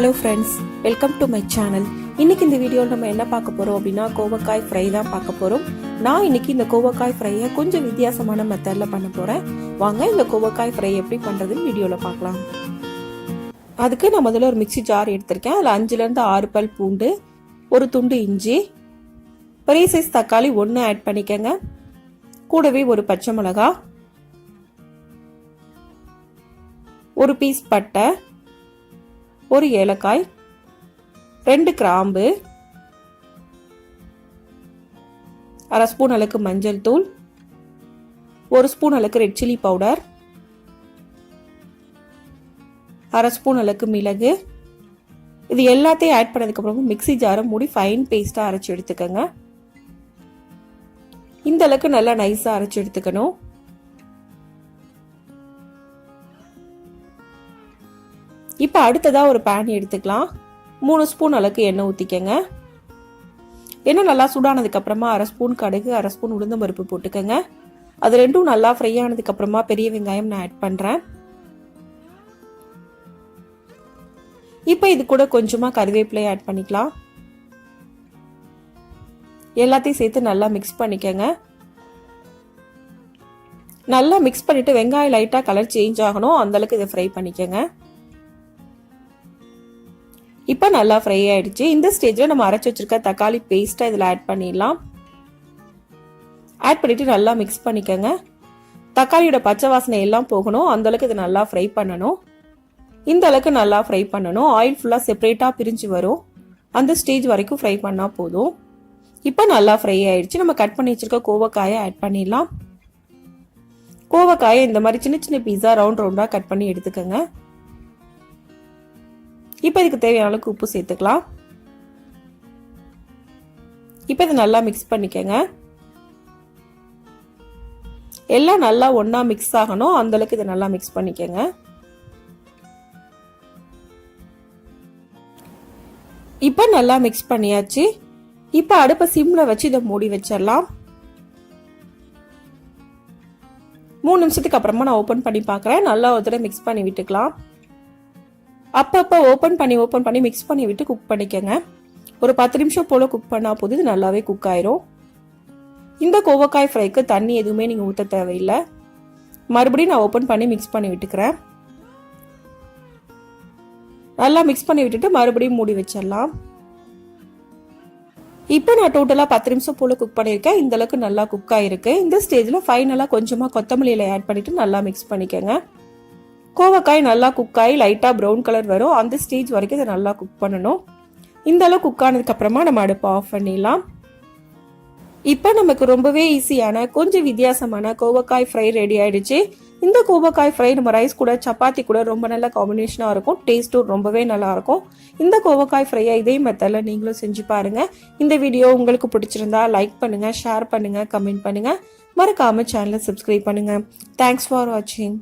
Hello friends, welcome to my channel. இன்னைக்கு இந்த வீடியோவில் நம்ம என்ன பார்க்க போறோம் அப்படின்னா கோவக்காய் ஃப்ரை தான் பார்க்க போறோம். நான் இன்னைக்கு இந்த கோவக்காய் ஃப்ரையை கொஞ்சம் வித்தியாசமான மெத்தட்ல பண்ண போறேன். வாங்க இந்த கோவக்காய் ஃப்ரை எப்படி பண்றதுன்னு வீடியோல பார்க்கலாம். அதுக்கு நான் முதல்ல ஒரு மிக்ஸி ஜார் எடுத்திருக்கேன். அதில் 5லேருந்து 6 பல் பூண்டு, ஒரு துண்டு இஞ்சி, பெரிய சைஸ் தக்காளி 1 ஆட் பண்ணிக்கங்க. கூடவே ஒரு பச்சை மிளகாய், ஒரு பீஸ் பட்டை, ஒரு ஏலக்காய், 2 கிராம்பு, அரை ஸ்பூன் அளவுக்கு மஞ்சள் தூள், 1 ஸ்பூன் அளவுக்கு ரெட் சில்லி பவுடர், அரை ஸ்பூன் அளவுக்கு மிளகு. இது எல்லாத்தையும் ஆட் பண்ணதுக்கு அப்புறம் மிக்ஸி ஜாரை மூடி ஃபைன் பேஸ்டா அரைச்சு எடுத்துக்கோங்க. இந்த அளவுக்கு நல்லா நைஸா அரைச்சு எடுத்துக்கணும். இப்போ அடுத்ததா ஒரு பேன் எடுத்துக்கலாம். 3 ஸ்பூன் அளவுக்கு எண்ணெய் ஊற்றிக்கங்க. எண்ணெய் நல்லா சூடானதுக்கு அப்புறமா அரை ஸ்பூன் கடுகு, அரை ஸ்பூன் உளுந்தம் பருப்பு போட்டுக்கங்க. அது ரெண்டும் நல்லா ஃப்ரை ஆனதுக்கு அப்புறமா பெரிய வெங்காயம் நான் ஆட் பண்றேன். இப்போ இது கூட கொஞ்சமா கருவேப்பிலை ஆட் பண்ணிக்கலாம். எல்லாத்தையும் சேர்த்து நல்லா மிக்ஸ் பண்ணிக்கங்க. நல்லா மிக்ஸ் பண்ணிட்டு வெங்காயம் லைட்டா கலர் சேஞ்ச் ஆகணும், அந்த அளவுக்கு இதை ஃப்ரை பண்ணிக்கங்க. இப்போ நல்லா ஃப்ரை ஆயிடுச்சு. இந்த ஸ்டேஜ்ல நம்ம அரைச்சு வச்சிருக்க தக்காளி பேஸ்ட்டை இதில் ஆட் பண்ணிடலாம். ஆட் பண்ணிட்டு நல்லா மிக்ஸ் பண்ணிக்கங்க. தக்காளியோட பச்சை வாசனை எல்லாம் போகணும், அந்த அளவுக்கு இதை நல்லா ஃப்ரை பண்ணணும். இந்த அளவுக்கு நல்லா ஃப்ரை பண்ணணும். ஆயில் ஃபுல்லாக செப்பரேட்டாக பிரிஞ்சு வரும், அந்த ஸ்டேஜ் வரைக்கும் ஃப்ரை பண்ணா போதும். இப்போ நல்லா ஃப்ரை ஆயிடுச்சு. நம்ம கட் பண்ணி வச்சிருக்க கோவக்காயை ஆட் பண்ணிடலாம். கோவக்காயை இந்த மாதிரி சின்ன சின்ன பீஸா ரவுண்ட் ரவுண்டா கட் பண்ணி எடுத்துக்கோங்க. இப்போ இதுக்கு தேவையான அளவுக்கு உப்பு சேர்த்துக்கலாம். இப்போ இதை நல்லா மிக்ஸ் பண்ணிக்கங்க. எல்லாம் நல்லா ஒண்ணா மிக்ஸ் ஆகணும், அந்த அளவுக்கு இதை நல்லா மிக்ஸ் பண்ணிக்கங்க. இப்போ நல்லா மிக்ஸ் பண்ணியாச்சு. இப்போ அடுப்பை சிம்ல வச்சு இதை மூடி வச்சிடலாம். 3 நிமிஷத்துக்கு அப்புறமா நான் ஓபன் பண்ணி பார்க்குறேன். நல்லா ஒரு தடவை மிக்ஸ் பண்ணி விட்டுக்கலாம். அப்பப்போ ஓப்பன் பண்ணி மிக்ஸ் பண்ணி விட்டு குக் பண்ணிக்கங்க. ஒரு 10 நிமிஷம் போல குக் பண்ணா போது இது நல்லாவே குக் ஆயிரும். இந்த கோவக்காய் ஃப்ரைக்கு தண்ணி எதுவுமே நீங்க ஊற்ற தேவையில்லை. மறுபடியும் நான் ஓப்பன் பண்ணி மிக்ஸ் பண்ணி விட்டுக்கிறேன். நல்லா மிக்ஸ் பண்ணி விட்டுட்டு மறுபடியும் மூடி வச்சிடலாம். இப்போ நான் டோட்டலா 10 நிமிஷம் போல குக் பண்ணியிருக்கேன். இந்த அளவுக்கு நல்லா குக் ஆயிருக்கு. இந்த ஸ்டேஜ்ல ஃபைனலா கொஞ்சமா கொத்தமல்லி இலை ஆட் பண்ணிட்டு நல்லா மிக்ஸ் பண்ணிக்கங்க. கோவக்காய் நல்லா குக் ஆகி லைட்டா ப்ரௌன் கலர் வரும், அந்த ஸ்டேஜ் வரைக்கும் இதை நல்லா குக் பண்ணணும். இந்த அளவு குக் ஆனதுக்கு அப்புறமா நம்ம அடுப்பை ஆஃப் பண்ணிடலாம். இப்போ நமக்கு ரொம்பவே ஈஸியான கொஞ்சம் வித்தியாசமான கோவக்காய் ஃப்ரை ரெடி ஆயிடுச்சு. இந்த கோவக்காய் ஃப்ரை நம்ம ரைஸ் கூட சப்பாத்தி கூட ரொம்ப நல்ல காம்பினேஷனா இருக்கும். டேஸ்ட்டும் ரொம்பவே நல்லா இருக்கும். இந்த கோவக்காய் ஃப்ரையை இதே மெத்தட்ல நீங்களும் செஞ்சு பாருங்க. இந்த வீடியோ உங்களுக்கு பிடிச்சிருந்தா லைக் பண்ணுங்க, ஷேர் பண்ணுங்க, கமெண்ட் பண்ணுங்க. மறக்காம சேனலை சப்ஸ்கிரைப் பண்ணுங்க. தேங்க்ஸ் ஃபார் வாட்சிங்.